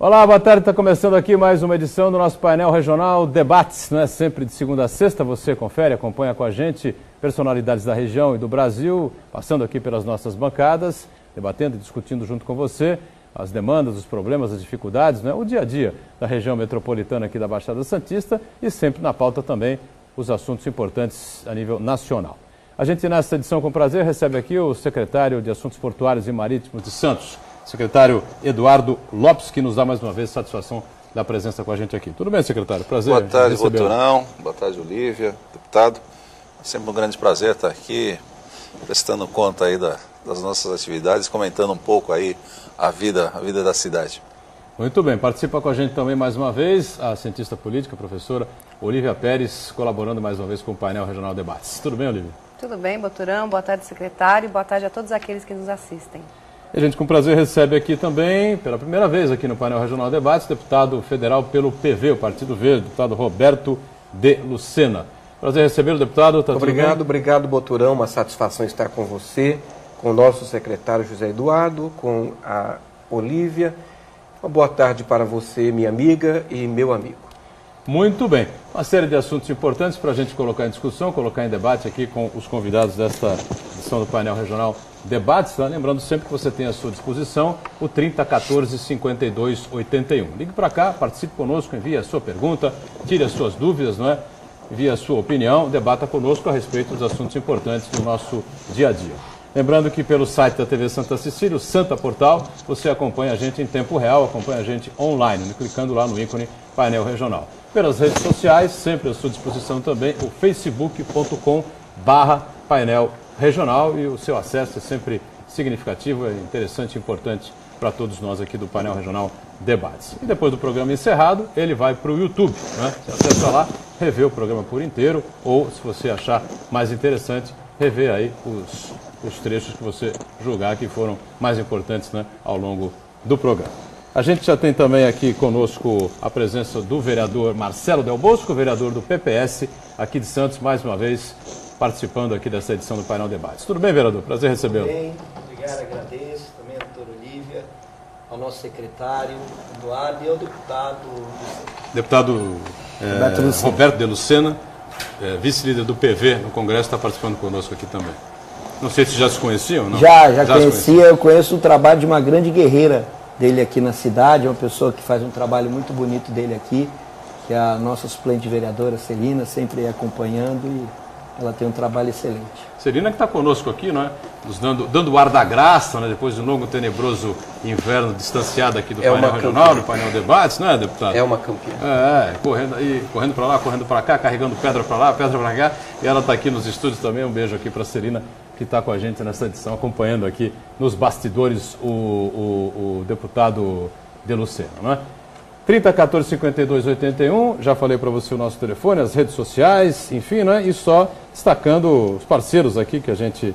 Olá, boa tarde. Está começando aqui mais uma edição do nosso painel regional Debates, não é? Sempre de segunda a sexta, você confere, acompanha com a gente personalidades da região e do Brasil, passando aqui pelas nossas bancadas, debatendo e discutindo junto com você as demandas, os problemas, as dificuldades, né? O dia a dia da região metropolitana aqui da Baixada Santista e sempre na pauta também os assuntos importantes a nível nacional. A gente nessa edição com prazer recebe aqui o secretário de Assuntos Portuários e Marítimos de Santos, secretário Eduardo Lopes, que nos dá mais uma vez satisfação da presença com a gente aqui. Tudo bem, secretário? Prazer. Boa tarde, Boturão. Boa tarde, Olívia, deputado. É sempre um grande prazer estar aqui, prestando conta aí das nossas atividades, comentando um pouco aí a vida da cidade. Muito bem. Participa com a gente também mais uma vez a cientista política, a professora Olívia Pérez, colaborando mais uma vez com o painel Regional Debates. Tudo bem, Olívia? Tudo bem, Boturão. Boa tarde, secretário. Boa tarde a todos aqueles que nos assistem. E a gente com prazer recebe aqui também, pela primeira vez aqui no painel Regional Debates, deputado federal pelo PV, o Partido Verde, deputado Roberto de Lucena. Prazer recebê-lo, deputado. Tá Obrigado, Boturão. Uma satisfação estar com você, com o nosso secretário José Eduardo, com a Olívia. Uma boa tarde para você, minha amiga e meu amigo. Muito bem. Uma série de assuntos importantes para a gente colocar em discussão, colocar em debate aqui com os convidados desta edição do painel Regional Debates, tá? Lembrando sempre que você tem à sua disposição o 3014-5281. Ligue para cá, participe conosco, envie a sua pergunta, tire as suas dúvidas, não é? Envie a sua opinião, debata conosco a respeito dos assuntos importantes do nosso dia a dia. Lembrando que pelo site da TV Santa Cecília, o Santa Portal, você acompanha a gente em tempo real, acompanha a gente online, clicando lá no ícone Painel Regional. Pelas redes sociais, sempre à sua disposição também o facebook.com/painel regional, e o seu acesso é sempre significativo, é interessante e importante para todos nós aqui do painel Regional Debates. E depois do programa encerrado, ele vai para o YouTube, né? Você acessa lá, revê o programa por inteiro, ou se você achar mais interessante, revê aí os trechos que você julgar que foram mais importantes, né, ao longo do programa. A gente já tem também aqui conosco a presença do vereador Marcelo Del Bosco, vereador do PPS aqui de Santos, mais uma vez participando aqui dessa edição do Painel Debates. Tudo bem, vereador? Prazer recebê-lo. Tudo bem, obrigado, agradeço também a doutora Olívia, ao nosso secretário Eduardo e ao deputado Roberto de Lucena, vice-líder do PV no Congresso, está participando conosco aqui também. Não sei se já se conheciam ou não? Já conhecia, eu conheço o trabalho de uma grande guerreira dele aqui na cidade, é uma pessoa que faz um trabalho muito bonito dele aqui, que é a nossa suplente vereadora Celina, sempre acompanhando, e ela tem um trabalho excelente. Celina que está conosco aqui, não é? Nos dando o ar da graça, né? Depois de um longo tenebroso inverno distanciado aqui do painel regional, do painel Debates, não é, deputado? É uma campeã. Correndo para lá, correndo para cá, carregando pedra para lá, pedra para cá. E ela está aqui nos estúdios também. Um beijo aqui para a Celina, que está com a gente nessa edição, acompanhando aqui nos bastidores o deputado de Lucena, não é? 3014-5281, já falei para você o nosso telefone, as redes sociais, enfim, né? E só destacando os parceiros aqui, que a gente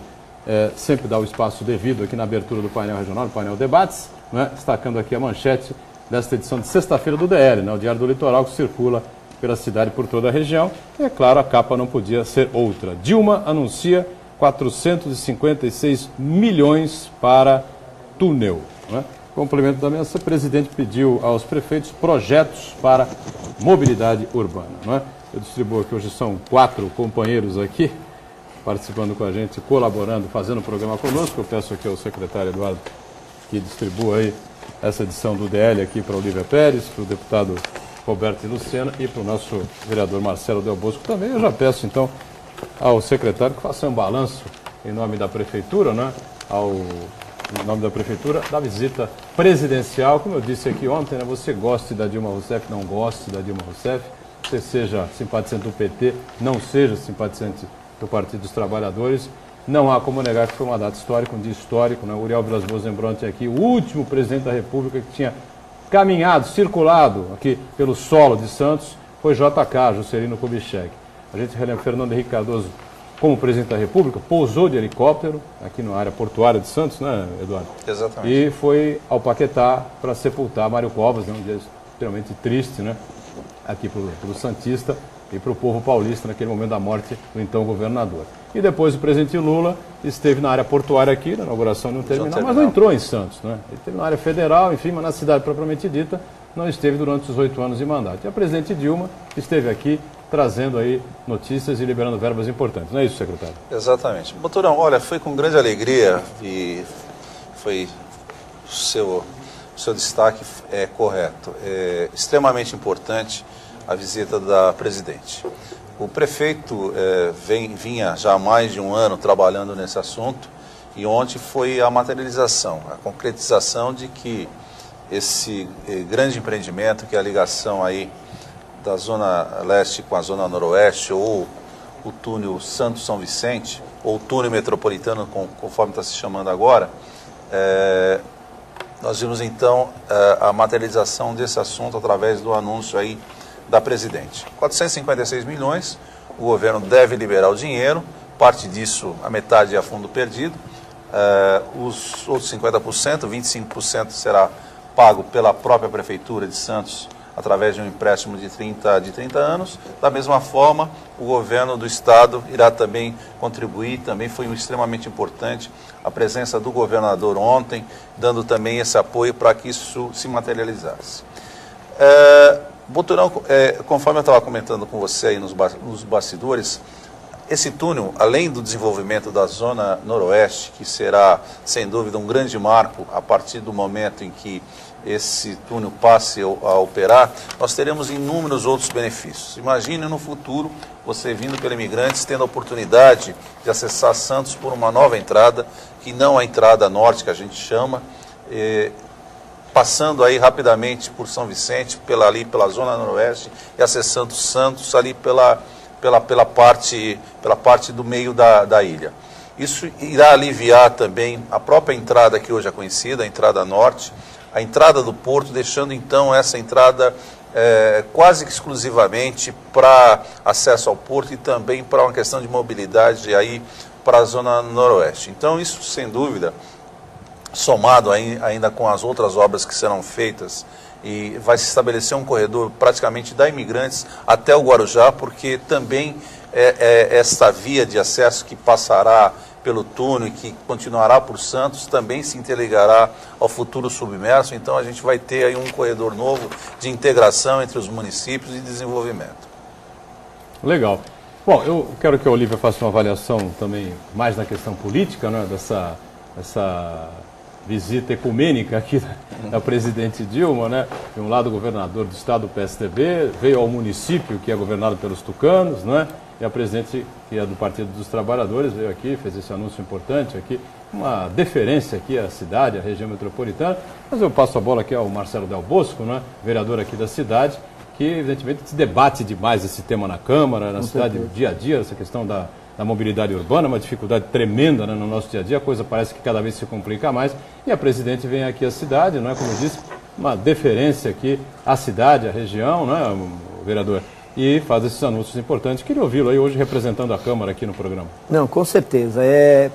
sempre dá o espaço devido aqui na abertura do painel regional, do painel Debates, né? Destacando aqui a manchete desta edição de sexta-feira do DL, né? O Diário do Litoral, que circula pela cidade e por toda a região. E, é claro, a capa não podia ser outra. Dilma anuncia 456 milhões para túnel, né? Complemento da mesa, o presidente pediu aos prefeitos projetos para mobilidade urbana, não é? Eu distribuo aqui, hoje são 4 companheiros aqui, participando com a gente, colaborando, fazendo o programa conosco. Eu peço aqui ao secretário Eduardo que distribua aí essa edição do DL aqui para a Olívia Pérez, para o deputado Roberto de Lucena e para o nosso vereador Marcelo Del Bosco também. Eu já peço então ao secretário que faça um balanço em nome da prefeitura, né? Em nome da prefeitura, da visita presidencial. Como eu disse aqui ontem, né, você goste da Dilma Rousseff, não goste da Dilma Rousseff, você seja simpatizante do PT, não seja simpatizante do Partido dos Trabalhadores, não há como negar que foi uma data histórica, um dia histórico, né? O Uriel Vilas Boas lembrou ontem aqui, o último presidente da República que tinha caminhado, circulado aqui pelo solo de Santos, foi JK, Juscelino Kubitschek. A gente relembra Fernando Henrique Cardoso como presidente da República, pousou de helicóptero aqui na área portuária de Santos, né, Eduardo? Exatamente. E foi ao Paquetá para sepultar Mário Covas, né, um dia extremamente triste, né, aqui para o Santista, e para o povo paulista naquele momento da morte do então governador. E depois o presidente Lula esteve na área portuária aqui, na inauguração de um terminal, mas não entrou em Santos, né? Ele esteve na área federal, enfim, mas na cidade propriamente dita, não esteve durante os 8 anos de mandato. E a presidente Dilma esteve aqui trazendo aí notícias e liberando verbas importantes. Não é isso, secretário? Exatamente. Moturão, olha, foi com grande alegria e foi o seu destaque correto. É extremamente importante a visita da presidente. O prefeito vinha já há mais de um ano trabalhando nesse assunto e ontem foi a materialização, a concretização de que esse grande empreendimento, que é a ligação aí da Zona Leste com a Zona Noroeste, ou o túnel Santos-São Vicente, ou o túnel metropolitano, conforme está se chamando agora, nós vimos então a materialização desse assunto através do anúncio aí da presidente. 456 milhões, o governo deve liberar o dinheiro, parte disso, a metade é a fundo perdido, os outros 50%, 25% será pago pela própria Prefeitura de Santos através de um empréstimo de 30 anos. Da mesma forma, o governo do Estado irá também contribuir, também foi extremamente importante a presença do governador ontem, dando também esse apoio para que isso se materializasse. Boturão, conforme eu estava comentando com você aí nos bastidores, esse túnel, além do desenvolvimento da Zona Noroeste, que será, sem dúvida, um grande marco a partir do momento em que esse túnel passe a operar, nós teremos inúmeros outros benefícios. Imagine no futuro você vindo pelo Imigrantes, tendo a oportunidade de acessar Santos por uma nova entrada, que não a entrada norte, que a gente chama, passando aí rapidamente por São Vicente, pela Zona Noroeste, e acessando Santos ali pela parte do meio da ilha. Isso irá aliviar também a própria entrada que hoje é conhecida, a entrada norte, a entrada do porto, deixando então essa entrada quase que exclusivamente para acesso ao porto e também para uma questão de mobilidade aí para a Zona Noroeste. Então isso, sem dúvida, somado ainda com as outras obras que serão feitas, e vai se estabelecer um corredor praticamente da Imigrantes até o Guarujá, porque também esta via de acesso que passará pelo túnel e que continuará por Santos também se interligará ao futuro submerso. Então a gente vai ter aí um corredor novo de integração entre os municípios e desenvolvimento. Legal. Bom, eu quero que a Olívia faça uma avaliação também mais na questão política, né, dessa visita ecumênica aqui da presidente Dilma, né? De um lado o governador do estado do PSDB, veio ao município que é governado pelos tucanos, né? E a presidente, que é do Partido dos Trabalhadores, veio aqui, fez esse anúncio importante aqui, uma deferência aqui à cidade, à região metropolitana. Mas eu passo a bola aqui ao Marcelo Del Bosco, né? Vereador aqui da cidade, que evidentemente se debate demais esse tema na Câmara, na cidade, no dia a dia, essa questão da mobilidade urbana, uma dificuldade tremenda, né, no nosso dia a dia, a coisa parece que cada vez se complica mais, e a presidente vem aqui à cidade, não é, como eu disse, uma deferência aqui à cidade, à região, não é, o vereador, e faz esses anúncios importantes. Queria ouvi-lo aí hoje representando a Câmara aqui no programa. Não, com certeza.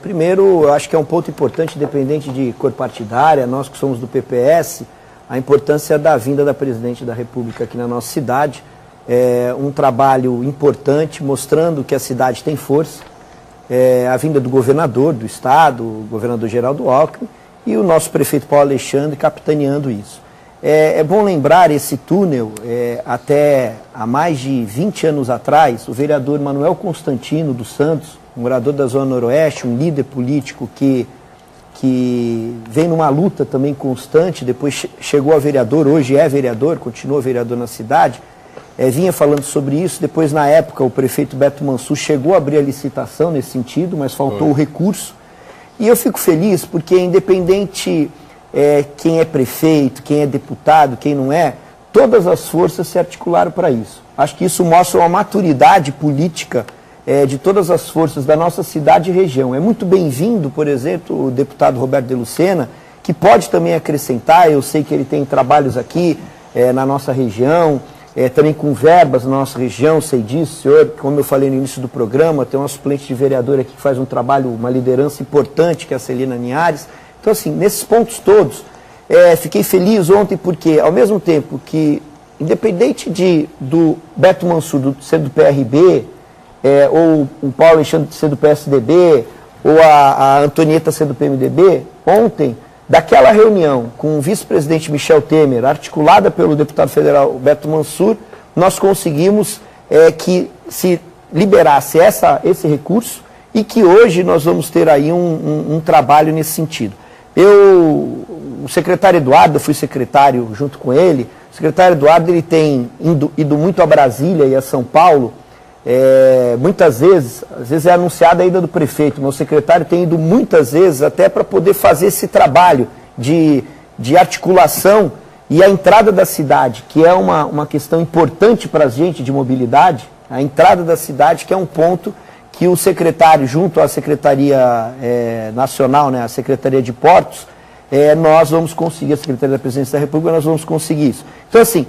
Primeiro, eu acho que é um ponto importante, independente de cor partidária, nós que somos do PPS, a importância da vinda da presidente da República aqui na nossa cidade. É um trabalho importante, mostrando que a cidade tem força, a vinda do governador do estado, o governador Geraldo Alckmin, e o nosso prefeito Paulo Alexandre capitaneando isso. É bom lembrar esse túnel, até há mais de 20 anos atrás, o vereador Manuel Constantino dos Santos, um morador da Zona Noroeste, um líder político que vem numa luta também constante, depois chegou a vereador, hoje é vereador, continua vereador na cidade, vinha falando sobre isso. Depois, na época, o prefeito Beto Mansur chegou a abrir a licitação nesse sentido, mas faltou o recurso. E eu fico feliz porque, independente quem é prefeito, quem é deputado, quem não é, todas as forças se articularam para isso. Acho que isso mostra uma maturidade política de todas as forças da nossa cidade e região. É muito bem-vindo, por exemplo, o deputado Roberto de Lucena, que pode também acrescentar. Eu sei que ele tem trabalhos aqui na nossa região, também com verbas na nossa região, sei disso, senhor, como eu falei no início do programa, tem uma suplente de vereador aqui que faz um trabalho, uma liderança importante, que é a Celina Linhares. Então, assim, nesses pontos todos, fiquei feliz ontem porque, ao mesmo tempo que independente do Beto Mansur ser do PRB, ou o Paulo Alexandre ser do PSDB, ou a Antonieta ser do PMDB, ontem, daquela reunião com o vice-presidente Michel Temer, articulada pelo deputado federal Beto Mansur, nós conseguimos que se liberasse esse recurso e que hoje nós vamos ter aí um trabalho nesse sentido. O secretário Eduardo, eu fui secretário junto com ele, o secretário Eduardo ele tem ido muito a Brasília e a São Paulo, muitas vezes, às vezes é anunciada a ida do prefeito, meu secretário tem ido muitas vezes até para poder fazer esse trabalho de articulação e a entrada da cidade, que é uma questão importante para a gente de mobilidade, a entrada da cidade, que é um ponto que o secretário, junto à Secretaria Nacional, né, a Secretaria de Portos, nós vamos conseguir, a Secretaria da Presidência da República, nós vamos conseguir isso. Então, assim,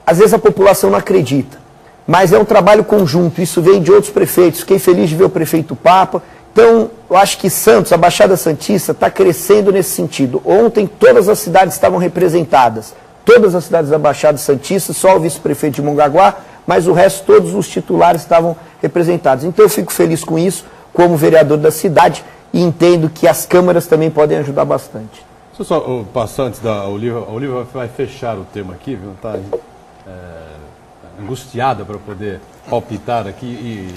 às vezes a população não acredita, mas é um trabalho conjunto, isso vem de outros prefeitos. Fiquei feliz de ver o prefeito Papa. Então, eu acho que Santos, a Baixada Santista, está crescendo nesse sentido. Ontem, todas as cidades estavam representadas. Todas as cidades da Baixada Santista, só o vice-prefeito de Mongaguá, mas o resto, todos os titulares estavam representados. Então, eu fico feliz com isso, como vereador da cidade, e entendo que as câmaras também podem ajudar bastante. Deixa eu só passar antes da Olívia. A Olívia vai fechar o tema aqui, viu? Está angustiada para poder palpitar aqui e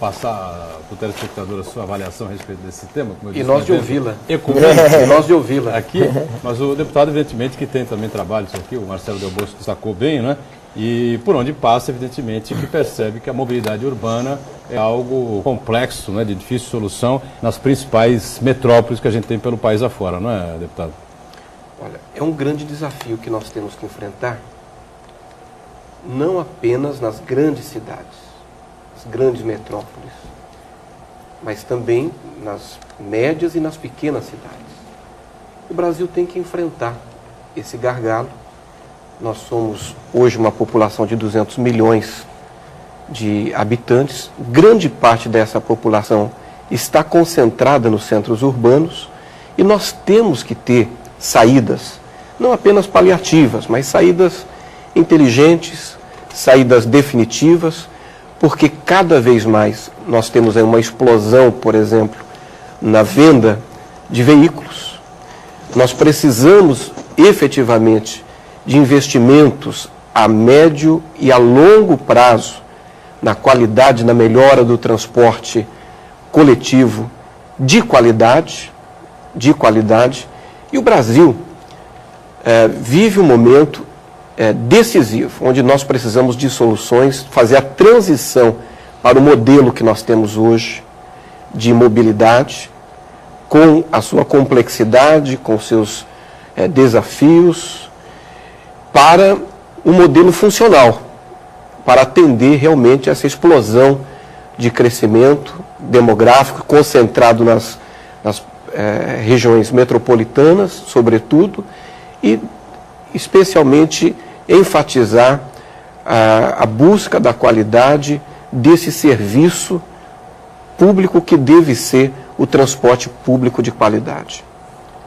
passar para o telespectador a sua avaliação a respeito desse tema. Como eu disse, e nós de ouvi-la. E nós de ouvi-la. Aqui, mas o deputado, evidentemente, que tem também trabalho isso aqui, o Marcelo Del Bosco destacou bem, né? E por onde passa, evidentemente, que percebe que a mobilidade urbana é algo complexo, né, de difícil solução nas principais metrópoles que a gente tem pelo país afora, não é, deputado? Olha, é um grande desafio que nós temos que enfrentar, não apenas nas grandes cidades, nas grandes metrópoles, mas também nas médias e nas pequenas cidades. O Brasil tem que enfrentar esse gargalo. Nós somos hoje uma população de 200 milhões de habitantes. Grande parte dessa população está concentrada nos centros urbanos e nós temos que ter saídas, não apenas paliativas, mas saídas inteligentes, saídas definitivas, porque cada vez mais nós temos aí uma explosão, por exemplo, na venda de veículos. Nós precisamos efetivamente de investimentos a médio e a longo prazo na qualidade, na melhora do transporte coletivo de qualidade, e o Brasil vive um momento decisivo, onde nós precisamos de soluções, fazer a transição para o modelo que nós temos hoje de mobilidade, com a sua complexidade, com seus desafios, para um modelo funcional, para atender realmente essa explosão de crescimento demográfico concentrado nas regiões metropolitanas, sobretudo, e especialmente enfatizar a busca da qualidade desse serviço público que deve ser o transporte público de qualidade.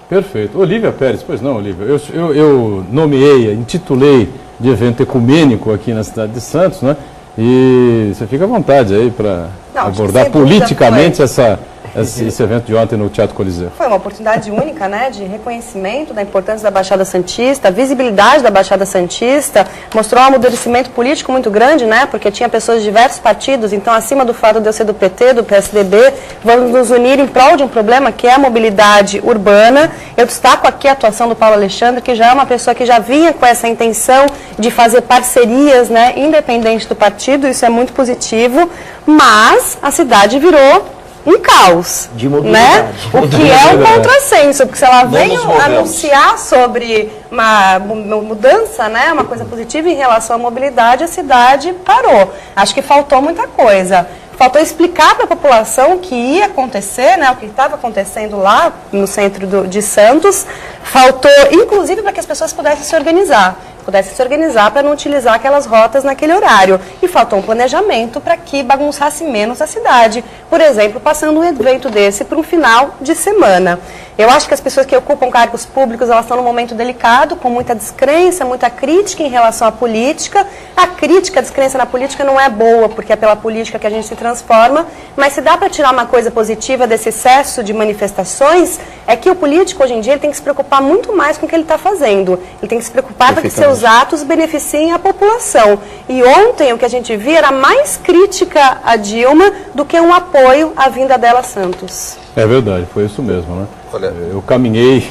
Perfeito. Olívia Pérez, pois não, Olívia, eu nomeei, intitulei de evento ecumênico aqui na cidade de Santos, né? E você fica à vontade aí para abordar politicamente esse evento de ontem no Teatro Coliseu. Foi uma oportunidade única, né, de reconhecimento da importância da Baixada Santista, a visibilidade da Baixada Santista, mostrou um amadurecimento político muito grande, né, porque tinha pessoas de diversos partidos, então acima do fato de eu ser do PT, do PSDB, vamos nos unir em prol de um problema que é a mobilidade urbana. Eu destaco aqui a atuação do Paulo Alexandre, que já é uma pessoa que já vinha com essa intenção de fazer parcerias, né, independente do partido, isso é muito positivo, mas a cidade virou um caos, de mobilidade, né? O que é um contrassenso, porque se ela veio anunciar sobre uma mudança, né, uma coisa positiva em relação à mobilidade, a cidade parou. Acho que faltou muita coisa. Faltou explicar para a população o que ia acontecer, né, o que estava acontecendo lá no centro de Santos. Faltou, inclusive, para que as pessoas pudessem se organizar para não utilizar aquelas rotas naquele horário. E faltou um planejamento para que bagunçasse menos a cidade. Por exemplo, passando um evento desse para um final de semana. Eu acho que as pessoas que ocupam cargos públicos, elas estão num momento delicado, com muita descrença, muita crítica em relação à política. A crítica, a descrença na política não é boa, porque é pela política que a gente se transforma, mas se dá para tirar uma coisa positiva desse excesso de manifestações, é que o político, hoje em dia, ele tem que se preocupar muito mais com o que ele está fazendo. Ele tem que se preocupar para que seus atos beneficiem a população. E ontem, o que a gente via era mais crítica a Dilma do que um apoio à vinda dela a Santos. É verdade, foi isso mesmo, né? Olha, eu caminhei,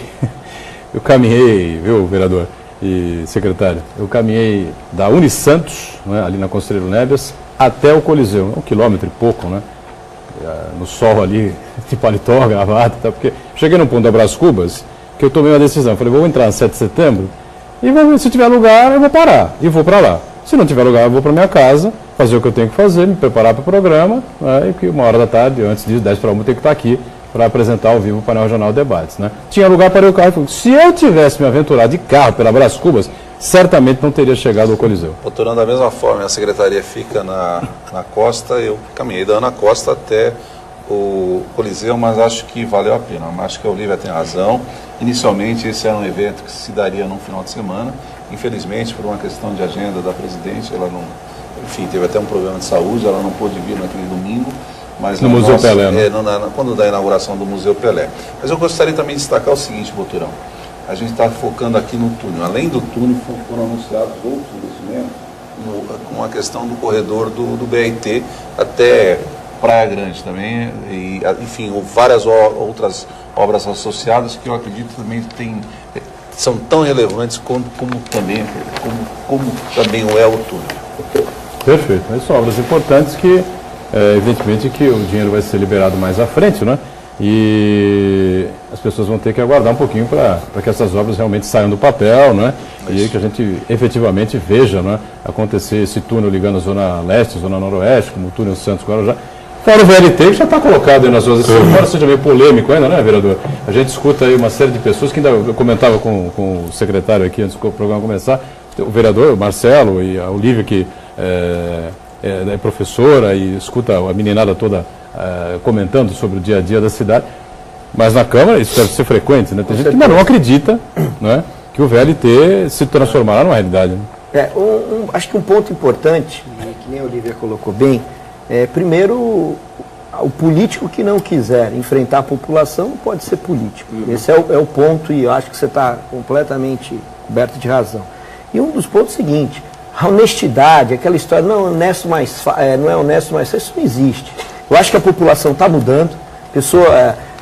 viu, vereador e secretário, eu caminhei da Unisantos, né, ali na Conselheiro Neves, até o Coliseu, 1 quilômetro e pouco, né? No sol ali, de paletó, gravata, tá? Porque cheguei num ponto da Brás Cubas, que eu tomei uma decisão, falei, vou entrar no 7 de setembro, e se tiver lugar, eu vou parar, e vou para lá. Se não tiver lugar, eu vou para minha casa, fazer o que eu tenho que fazer, me preparar para o programa, né, e que 1h da tarde, antes disso, 10 para 1, eu tenho que estar aqui para apresentar ao vivo o painel Regional Debates. Né? Tinha lugar para o carro. Se eu tivesse me aventurado de carro pela Brás Cubas, certamente não teria chegado ao Coliseu. Doutorando, da mesma forma, a secretaria fica na costa, eu caminhei da Ana Costa até o Coliseu, mas acho que valeu a pena. Acho que a Olívia tem razão. Inicialmente, esse era um evento que se daria num final de semana. Infelizmente, por uma questão de agenda da presidente, ela não, enfim, teve até um problema de saúde, ela não pôde vir naquele domingo. Mas no Museu Pelé, né? Quando da inauguração do Museu Pelé. Mas eu gostaria também de destacar o seguinte, Boturão. A gente está focando aqui no túnel. Além do túnel, foram anunciados outros investimentos com a questão do corredor do BRT até Praia Grande também. E, enfim, várias outras obras associadas que eu acredito também são tão relevantes como também o é o túnel. Perfeito. Mas são obras importantes que... evidentemente que o dinheiro vai ser liberado mais à frente, né? E as pessoas vão ter que aguardar um pouquinho para que essas obras realmente saiam do papel, né? E que a gente efetivamente veja, né, acontecer esse túnel ligando a Zona Leste, Zona Noroeste, como o túnel Santos-Guarujá. Fora o VLT, que já está colocado aí nas suas decisões, embora seja meio polêmico ainda, né, vereador? A gente escuta aí uma série de pessoas que ainda eu comentava com o secretário aqui antes do programa começar, o vereador, o Marcelo e a Olívia, que é professora e escuta a meninada toda comentando sobre o dia a dia da cidade, mas na Câmara isso deve ser frequente, né? Tem gente que ainda não acredita, né, que o VLT se transformará numa realidade. Né? Acho que um ponto importante, que nem a Olívia colocou bem, primeiro, o político que não quiser enfrentar a população não pode ser político. Esse é o ponto, e eu acho que você está completamente coberto de razão. E um dos pontos é o seguinte: a honestidade, aquela história, não é honesto, mas isso não existe. Eu acho que a população está mudando.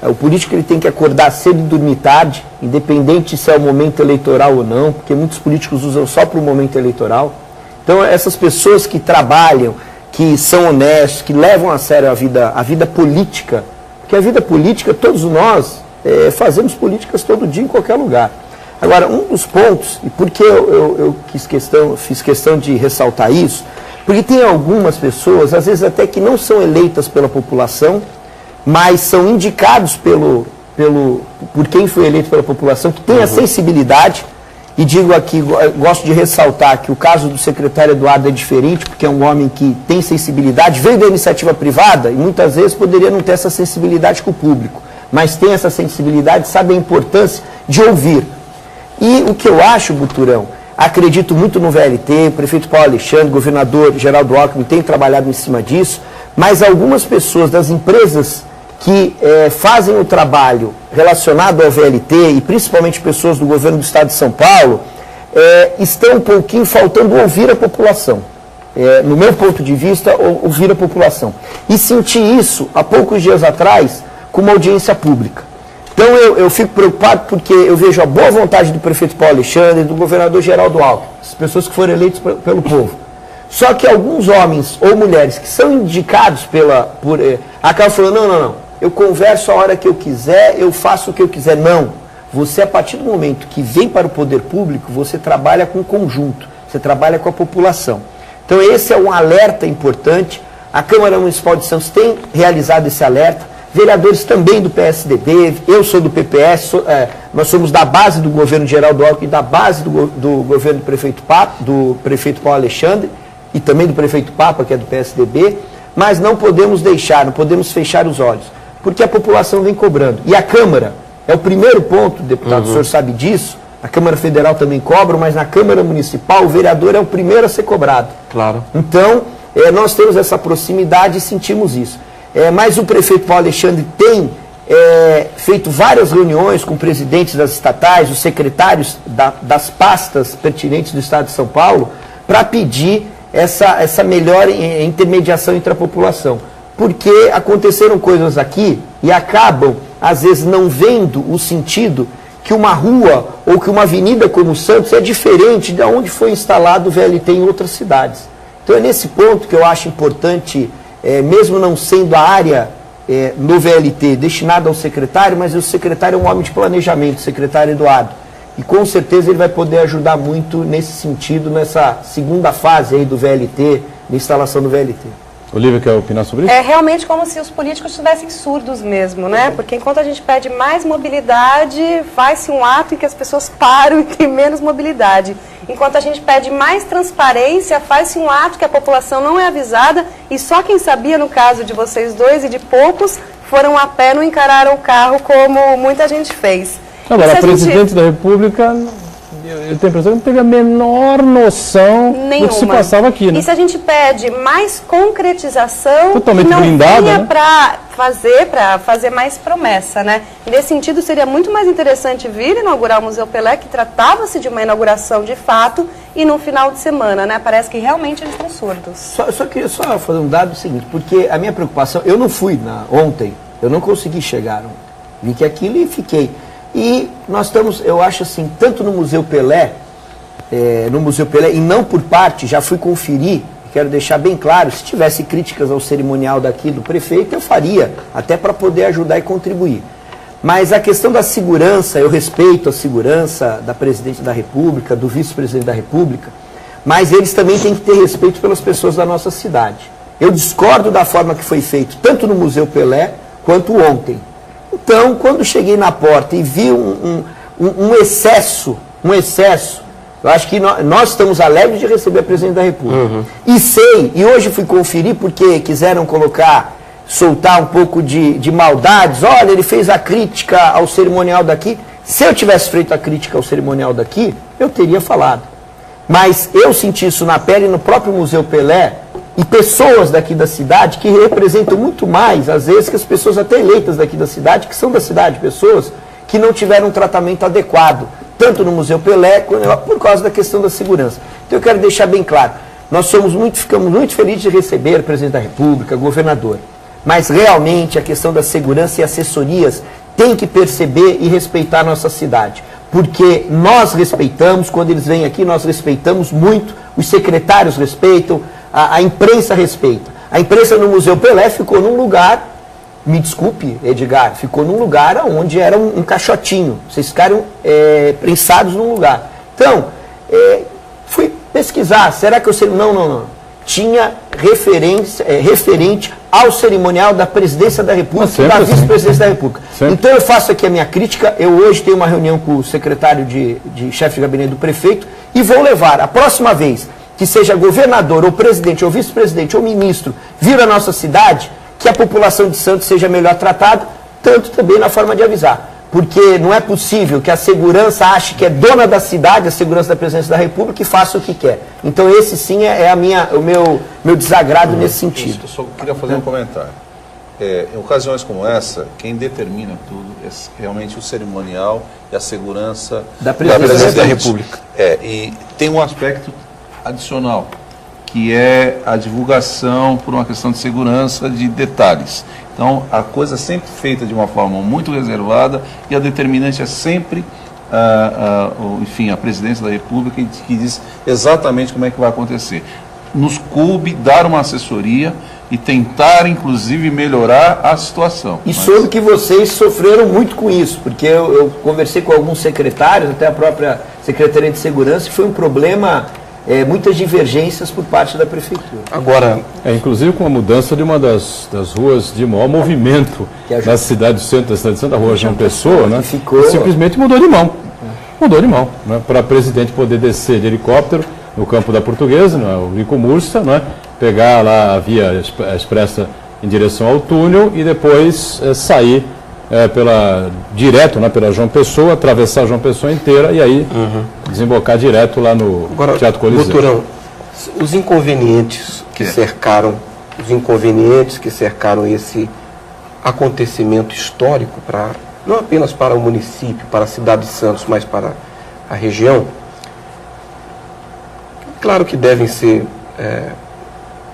O político ele tem que acordar cedo e dormir tarde, independente se é o momento eleitoral ou não, porque muitos políticos usam só para o momento eleitoral. Então, essas pessoas que trabalham, que são honestos, que levam a sério a vida política, porque a vida política, todos nós fazemos políticas todo dia em qualquer lugar. Agora, um dos pontos, e por que eu fiz questão de ressaltar isso, porque tem algumas pessoas, às vezes até que não são eleitas pela população, mas são indicados por quem foi eleito pela população, que tem a sensibilidade, e digo aqui, gosto de ressaltar que o caso do secretário Eduardo é diferente, porque é um homem que tem sensibilidade, veio da iniciativa privada, e muitas vezes poderia não ter essa sensibilidade com o público, mas tem essa sensibilidade, sabe a importância de ouvir. E o que eu acho, Buturão, acredito muito no VLT, o prefeito Paulo Alexandre, o governador Geraldo Alckmin tem trabalhado em cima disso, mas algumas pessoas das empresas que fazem o trabalho relacionado ao VLT, e principalmente pessoas do governo do estado de São Paulo, estão um pouquinho faltando ouvir a população. No meu ponto de vista, ouvir a população. E senti isso há poucos dias atrás com uma audiência pública. Então eu fico preocupado porque eu vejo a boa vontade do prefeito Paulo Alexandre e do governador Geraldo Alckmin, as pessoas que foram eleitas pelo povo. Só que alguns homens ou mulheres que são indicados acabam falando, não, eu converso a hora que eu quiser, eu faço o que eu quiser. Não, você a partir do momento que vem para o poder público, você trabalha com o conjunto, você trabalha com a população. Então esse é um alerta importante, a Câmara Municipal de Santos tem realizado esse alerta, vereadores também do PSDB, eu sou do PPS, nós somos da base do governo Geraldo Alckmin, da base do governo do prefeito Paulo Alexandre e também do prefeito Papa, que é do PSDB, mas não podemos fechar os olhos, porque a população vem cobrando. E a Câmara É o primeiro ponto, deputado, o senhor sabe disso. A Câmara Federal também cobra, mas na Câmara Municipal o vereador é o primeiro a ser cobrado. Claro. Então, nós temos essa proximidade e sentimos isso. Mas o prefeito Paulo Alexandre tem feito várias reuniões com presidentes das estatais, os secretários das pastas pertinentes do Estado de São Paulo, para pedir essa melhor intermediação entre a população. Porque aconteceram coisas aqui e acabam, às vezes, não vendo o sentido que uma rua ou que uma avenida como Santos é diferente de onde foi instalado o VLT em outras cidades. Então é nesse ponto que eu acho importante, mesmo não sendo a área no VLT destinada ao secretário, mas o secretário é um homem de planejamento, o secretário Eduardo. E com certeza ele vai poder ajudar muito nesse sentido, nessa segunda fase aí do VLT, na instalação do VLT. Olívia, quer opinar sobre isso? É realmente como se os políticos estivessem surdos mesmo, né? Porque enquanto a gente pede mais mobilidade, faz-se um ato em que as pessoas param e tem menos mobilidade. Enquanto a gente pede mais transparência, faz-se um ato que a população não é avisada e só quem sabia, no caso de vocês dois e de poucos, foram a pé, não encararam o carro como muita gente fez. Agora, a presidente da República, eu tenho a impressão que não teve a menor noção do que se passava aqui, né? E se a gente pede mais concretização, totalmente não blindada, vinha né? para fazer mais promessa, né? Nesse sentido, seria muito mais interessante vir inaugurar o Museu Pelé, que tratava-se de uma inauguração de fato, e num final de semana, né? Parece que realmente eles estão surdos. Só queria fazer um dado seguinte, porque a minha preocupação, eu não fui ontem, eu não consegui chegar ontem. Vi que aquilo e fiquei. E nós estamos, eu acho assim, tanto no Museu Pelé, e não por parte, já fui conferir, quero deixar bem claro, se tivesse críticas ao cerimonial daqui do prefeito, eu faria, até para poder ajudar e contribuir. Mas a questão da segurança, eu respeito a segurança da presidente da República, do vice-presidente da República, mas eles também têm que ter respeito pelas pessoas da nossa cidade. Eu discordo da forma que foi feito, tanto no Museu Pelé, quanto ontem. Então, quando cheguei na porta e vi um excesso, eu acho que nós estamos alegres de receber a presidente da República. E hoje fui conferir porque quiseram soltar um pouco de maldades. Olha, ele fez a crítica ao cerimonial daqui. Se eu tivesse feito a crítica ao cerimonial daqui, eu teria falado. Mas eu senti isso na pele no próprio Museu Pelé, e pessoas daqui da cidade que representam muito mais, às vezes, que as pessoas até eleitas daqui da cidade, que são da cidade, pessoas que não tiveram um tratamento adequado, tanto no Museu Pelé, por causa da questão da segurança. Então eu quero deixar bem claro, nós ficamos muito felizes de receber o presidente da República, governador, mas realmente a questão da segurança e assessorias tem que perceber e respeitar a nossa cidade. Porque nós respeitamos, quando eles vêm aqui, nós respeitamos muito, os secretários respeitam, a imprensa respeita. A imprensa no Museu Pelé ficou num lugar, me desculpe, Edgar, ficou num lugar onde era um caixotinho. Vocês ficaram prensados num lugar. Então, fui pesquisar, será que eu sei? Não. Tinha referente ao cerimonial da presidência da República e da vice-presidência da República. Sempre. Então eu faço aqui a minha crítica, eu hoje tenho uma reunião com o secretário de chefe de gabinete do prefeito e vou levar, a próxima vez que seja governador, ou presidente, ou vice-presidente, ou ministro, vir à nossa cidade, que a população de Santos seja melhor tratada, tanto também na forma de avisar. Porque não é possível que a segurança ache que é dona da cidade, a segurança da presidência da República, e faça o que quer. Então esse sim é o meu desagrado nesse sentido. Eu só queria fazer um comentário. Em ocasiões como essa, quem determina tudo é realmente o cerimonial e a segurança da presidência da República. E tem um aspecto adicional, que é a divulgação por uma questão de segurança de detalhes. Então, a coisa é sempre feita de uma forma muito reservada e a determinante é sempre, a presidência da República, que diz exatamente como é que vai acontecer. Nos coube dar uma assessoria e tentar, inclusive, melhorar a situação. E soube que vocês sofreram muito com isso, porque eu conversei com alguns secretários, até a própria Secretaria de Segurança, e foi um problema... muitas divergências por parte da prefeitura. Agora, inclusive com a mudança de uma das ruas de maior movimento na cidade do centro da cidade de Santa Rua, João Pessoa, né? Simplesmente mudou de mão. Né? Para o presidente poder descer de helicóptero no campo da Portuguesa, o Rico Mursa, né? Pegar lá a via expressa em direção ao túnel e depois sair direto, né, pela João Pessoa, atravessar a João Pessoa inteira e aí desembocar direto lá no Teatro Coliseu. Doutorão, os inconvenientes que cercaram esse acontecimento histórico, não apenas para o município, para a cidade de Santos, mas para a região, claro que devem ser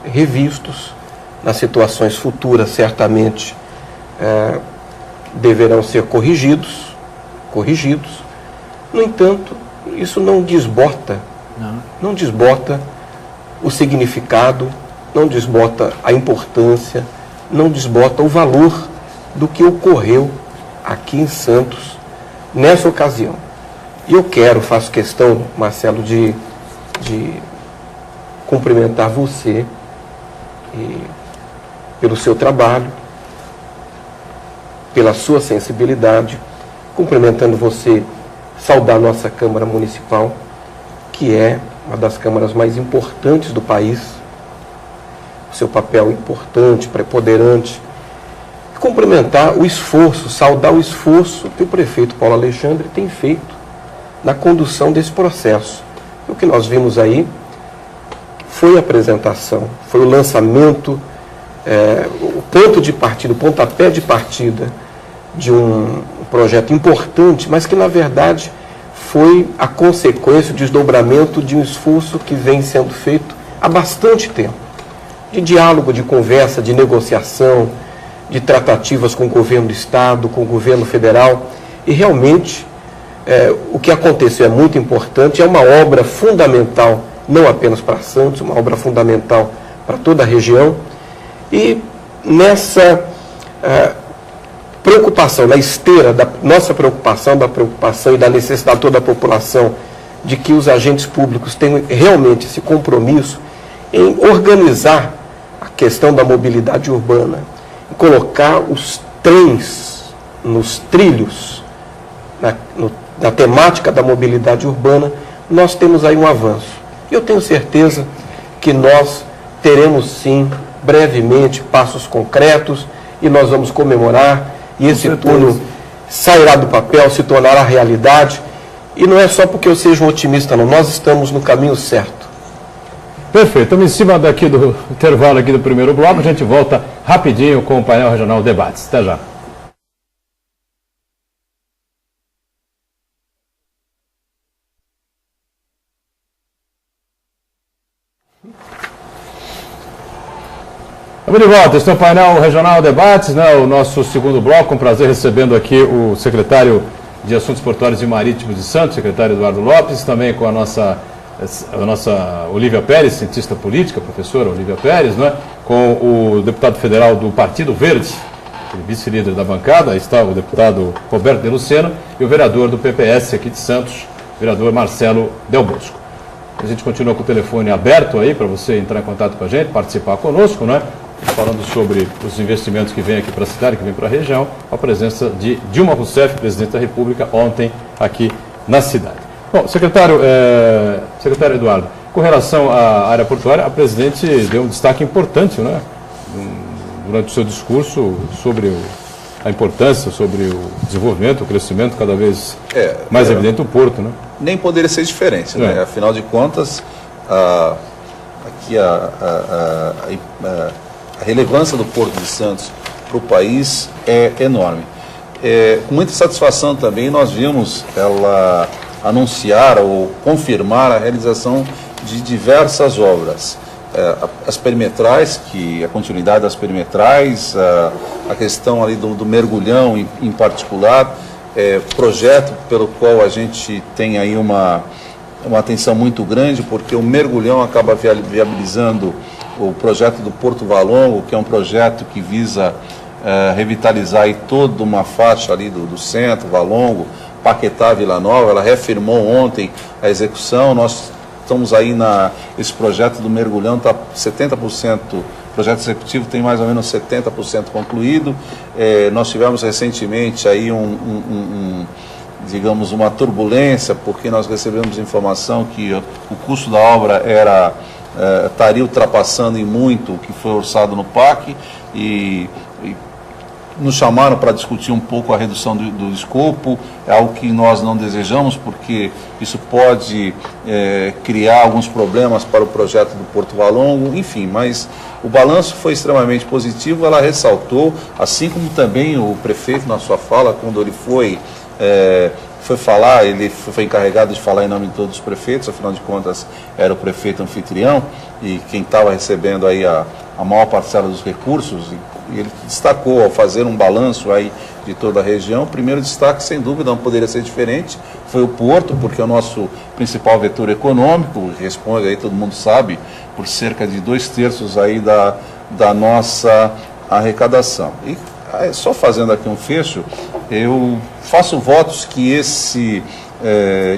revistos nas situações futuras, certamente deverão ser corrigidos. No entanto, isso não desbota o significado, não desbota a importância, não desbota o valor do que ocorreu aqui em Santos nessa ocasião. E eu faço questão, Marcelo, de cumprimentar você pelo seu trabalho, pela sua sensibilidade, cumprimentando você, saudar nossa Câmara Municipal, que é uma das câmaras mais importantes do país, o seu papel importante, preponderante, e cumprimentar o esforço, saudar o esforço que o prefeito Paulo Alexandre tem feito na condução desse processo. O que nós vimos aí foi a apresentação, foi o lançamento, o ponto de partida, o pontapé de partida de um projeto importante, mas que na verdade foi a consequência, o desdobramento de um esforço que vem sendo feito há bastante tempo, de diálogo, de conversa, de negociação, de tratativas com o governo do Estado, com o governo federal, e realmente o que aconteceu é muito importante, é uma obra fundamental, não apenas para Santos, uma obra fundamental para toda a região, e nessa preocupação, na esteira da nossa preocupação, da preocupação e da necessidade de toda a população de que os agentes públicos tenham realmente esse compromisso em organizar a questão da mobilidade urbana, em colocar os trens nos trilhos, na temática da mobilidade urbana, nós temos aí um avanço. E eu tenho certeza que nós teremos sim, brevemente, passos concretos, e nós vamos comemorar, e esse túnel sairá do papel, se tornará realidade, e não é só porque eu seja um otimista, não, nós estamos no caminho certo. Perfeito, estamos em cima daqui do intervalo aqui do primeiro bloco, a gente volta rapidinho com o painel regional Debates. Até já. Estamos de volta, este é o painel regional Debates, né, o nosso segundo bloco, com prazer recebendo aqui o secretário de Assuntos Portuários e Marítimos de Santos, secretário Eduardo Lopes, também com a nossa Olívia Pérez, cientista política, professora Olívia Pérez, né, com o deputado federal do Partido Verde, vice-líder da bancada, aí está o deputado Roberto de Lucena, e o vereador do PPS aqui de Santos, vereador Marcelo Del Bosco. A gente continua com o telefone aberto aí para você entrar em contato com a gente, participar conosco, né? Falando sobre os investimentos que vêm aqui para a cidade, que vêm para a região, a presença de Dilma Rousseff, presidente da República, ontem aqui na cidade. Bom, secretário Eduardo, com relação à área portuária, a presidente deu um destaque importante, né, durante o seu discurso sobre a importância, sobre o desenvolvimento, o crescimento cada vez mais evidente do porto, né? Nem poderia ser diferente, né? Afinal de contas, aqui a relevância do Porto de Santos para o país é enorme. Com muita satisfação também nós vimos ela anunciar ou confirmar a realização de diversas obras. As perimetrais, a continuidade das perimetrais, a questão ali do mergulhão em particular, projeto pelo qual a gente tem aí uma atenção muito grande, porque o mergulhão acaba viabilizando o projeto do Porto Valongo, que é um projeto que visa revitalizar aí toda uma faixa ali do centro, Valongo, Paquetá, Vila Nova. Ela reafirmou ontem a execução. Nós estamos aí esse projeto do mergulhão, está 70%, o projeto executivo tem mais ou menos 70% concluído. Nós tivemos recentemente aí digamos, uma turbulência, porque nós recebemos informação que o custo da obra estaria ultrapassando em muito o que foi orçado no PAC, e nos chamaram para discutir um pouco a redução do escopo, é algo que nós não desejamos, porque isso pode criar alguns problemas para o projeto do Porto Valongo, enfim, mas o balanço foi extremamente positivo. Ela ressaltou, assim como também o prefeito na sua fala, quando ele foi falar, ele foi encarregado de falar em nome de todos os prefeitos, afinal de contas era o prefeito anfitrião e quem estava recebendo aí a maior parcela dos recursos, e ele destacou ao fazer um balanço aí de toda a região. O primeiro destaque, sem dúvida, não poderia ser diferente, foi o Porto, porque é o nosso principal vetor econômico, responde aí, todo mundo sabe, por cerca de 2/3 aí da nossa arrecadação. E só fazendo aqui um fecho, eu faço votos que esse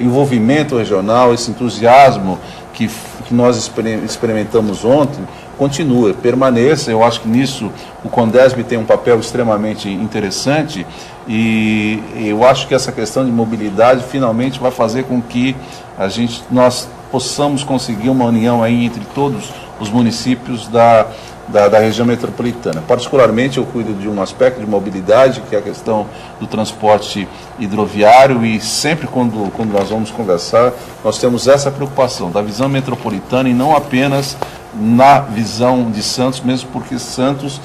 envolvimento regional, esse entusiasmo que nós experimentamos ontem, continua, permaneça. Eu acho que nisso o Condesb tem um papel extremamente interessante e eu acho que essa questão de mobilidade finalmente vai fazer com que nós possamos conseguir uma união aí entre todos os municípios da região metropolitana. Particularmente eu cuido de um aspecto de mobilidade, que é a questão do transporte hidroviário, e sempre quando nós vamos conversar, nós temos essa preocupação da visão metropolitana e não apenas na visão de Santos, mesmo porque Santos,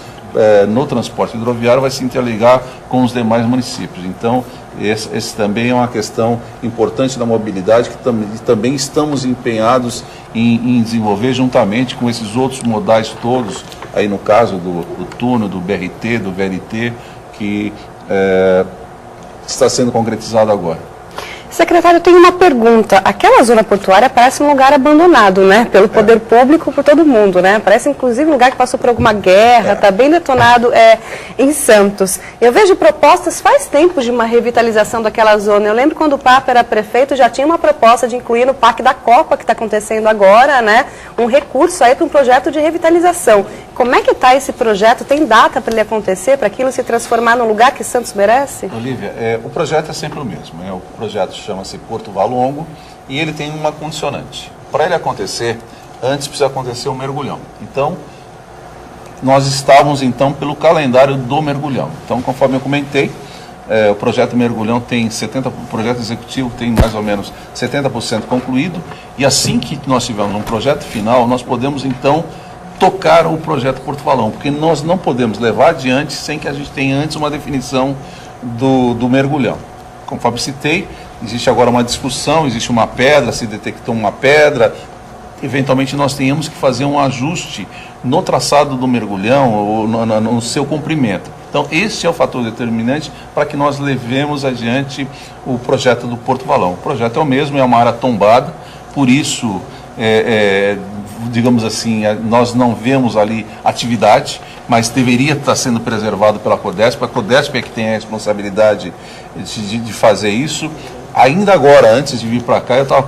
no transporte hidroviário, vai se interligar com os demais municípios. Então, esse também é uma questão importante da mobilidade, que também estamos empenhados em desenvolver juntamente com esses outros modais todos, aí no caso do túnel, do BRT, do VLT, que está sendo concretizado agora. Secretário, eu tenho uma pergunta. Aquela zona portuária parece um lugar abandonado, né? Pelo poder público, por todo mundo, né? Parece, inclusive, um lugar que passou por alguma guerra, está bem detonado em Santos. Eu vejo propostas faz tempo de uma revitalização daquela zona. Eu lembro quando o Papa era prefeito, já tinha uma proposta de incluir no Parque da Copa, que está acontecendo agora, né? Um recurso aí para um projeto de revitalização. Como é que está esse projeto? Tem data para ele acontecer, para aquilo se transformar num lugar que Santos merece? Olívia, o projeto é sempre o mesmo. O projeto chama-se Porto Valongo e ele tem uma condicionante. Para ele acontecer, antes precisa acontecer o mergulhão. Então, nós estávamos então pelo calendário do mergulhão. Então, conforme eu comentei, o projeto mergulhão tem 70%, o projeto executivo tem mais ou menos 70% concluído, e assim que nós tivermos um projeto final, nós podemos então tocar o projeto Porto Valongo, porque nós não podemos levar adiante sem que a gente tenha antes uma definição do mergulhão. Conforme citei, existe agora uma discussão, existe uma pedra, se detectou uma pedra, eventualmente nós tenhamos que fazer um ajuste no traçado do mergulhão ou no seu comprimento. Então, esse é o fator determinante para que nós levemos adiante o projeto do Porto Valongo. O projeto é o mesmo, é uma área tombada, por isso, digamos assim, nós não vemos ali atividade, mas deveria estar sendo preservado pela Codesp. A Codesp é que tem a responsabilidade de fazer isso. Ainda agora, antes de vir para cá, eu estava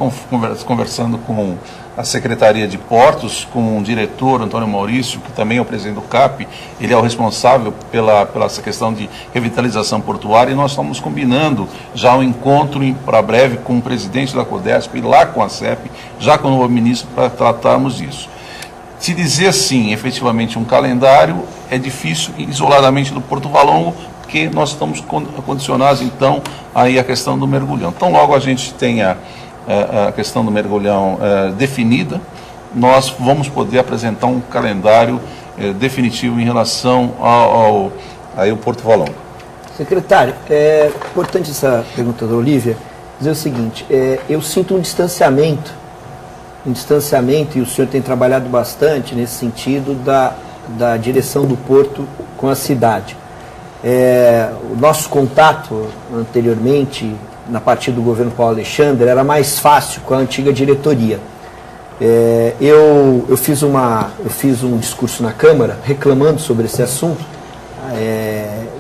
conversando com a Secretaria de Portos, com o diretor, Antônio Maurício, que também é o presidente do CAP, ele é o responsável pela essa questão de revitalização portuária, e nós estamos combinando já um encontro para breve com o presidente da Codesp e lá com a CEP, já com o novo ministro, para tratarmos disso. Se dizer assim, efetivamente um calendário, é difícil, isoladamente do Porto Valongo, porque nós estamos condicionados então aí a questão do mergulhão. Então logo a gente tenha a questão do mergulhão definida, nós vamos poder apresentar um calendário definitivo em relação ao Porto Valongo. Secretário, é importante essa pergunta da Olívia, dizer o seguinte, eu sinto um distanciamento, e o senhor tem trabalhado bastante nesse sentido da direção do Porto com a cidade. O nosso contato anteriormente, na partir do governo Paulo Alexandre, era mais fácil com a antiga diretoria. Eu fiz um discurso na Câmara reclamando sobre esse assunto,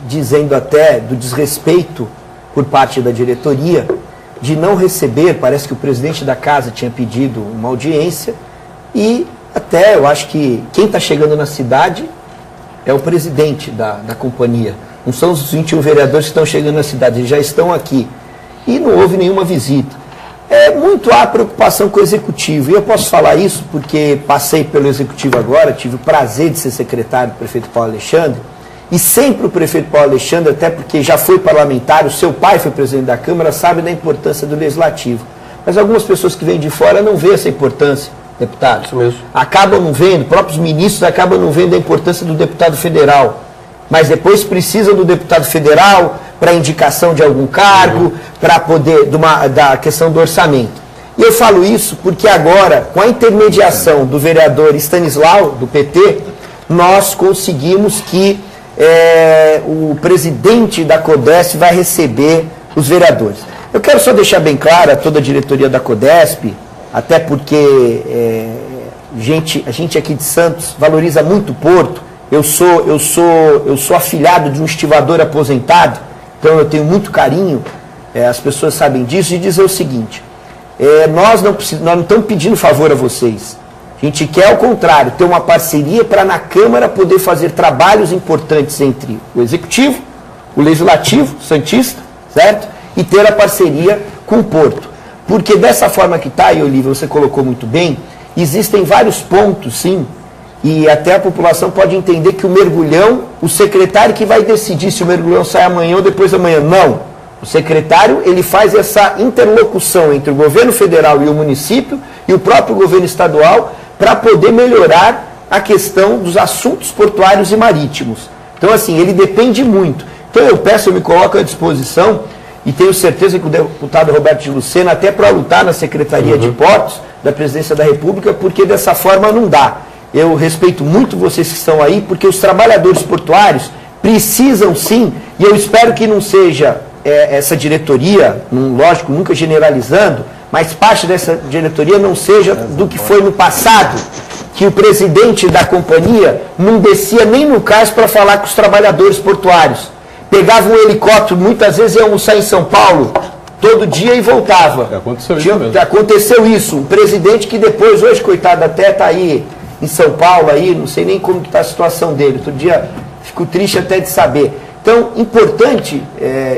dizendo até do desrespeito por parte da diretoria de não receber, parece que o presidente da casa tinha pedido uma audiência, e até eu acho que quem está chegando na cidade é o presidente da companhia. Não são os 21 vereadores que estão chegando na cidade, eles já estão aqui. E não houve nenhuma visita. Muito há preocupação com o Executivo. E eu posso falar isso porque passei pelo Executivo agora, tive o prazer de ser secretário do prefeito Paulo Alexandre, E sempre o prefeito Paulo Alexandre, até porque já foi parlamentar, o seu pai foi presidente da Câmara, sabe da importância do Legislativo. Mas algumas pessoas que vêm de fora não veem essa importância, deputado. Isso mesmo. Acabam não vendo, próprios ministros acabam não vendo a importância do deputado federal. Mas depois precisam do deputado federal para indicação de algum cargo, para poder, da questão do orçamento. E eu falo isso porque agora, com a intermediação do vereador Stanislau, do PT, nós conseguimos que o presidente da CODESP vai receber os vereadores. Eu quero só deixar bem claro a toda a diretoria da CODESP, até porque a gente aqui de Santos valoriza muito o Porto. Eu sou afilhado de um estivador aposentado, então eu tenho muito carinho, as pessoas sabem disso, e dizer o seguinte, nós não estamos pedindo favor a vocês. A gente quer, ao contrário, ter uma parceria para na Câmara poder fazer trabalhos importantes entre o Executivo, o Legislativo, Santista, certo? E ter a parceria com o Porto. Porque dessa forma que está, e Olívia, você colocou muito bem, existem vários pontos, sim, e até a população pode entender que o mergulhão, o secretário que vai decidir se o mergulhão sai amanhã ou depois da manhã. Não. O secretário, ele faz essa interlocução entre o governo federal e o município e o próprio governo estadual para poder melhorar a questão dos assuntos portuários e marítimos. Então, assim, ele depende muito. Então, eu me coloco à disposição e tenho certeza que o deputado Roberto de Lucena, até para lutar na Secretaria de Portos da Presidência da República, porque dessa forma não dá. Eu respeito muito vocês que estão aí, porque os trabalhadores portuários precisam sim, e eu espero que não seja essa diretoria, lógico, nunca generalizando, mas parte dessa diretoria não seja do que foi no passado, que o presidente da companhia não descia nem no cais para falar com os trabalhadores portuários. Pegava um helicóptero, muitas vezes ia almoçar em São Paulo, todo dia e voltava. Aconteceu isso mesmo. Aconteceu isso. Um presidente que depois, hoje, coitado, até está aí em São Paulo, aí, não sei nem como está a situação dele. Outro dia fico triste até de saber. Então, importante,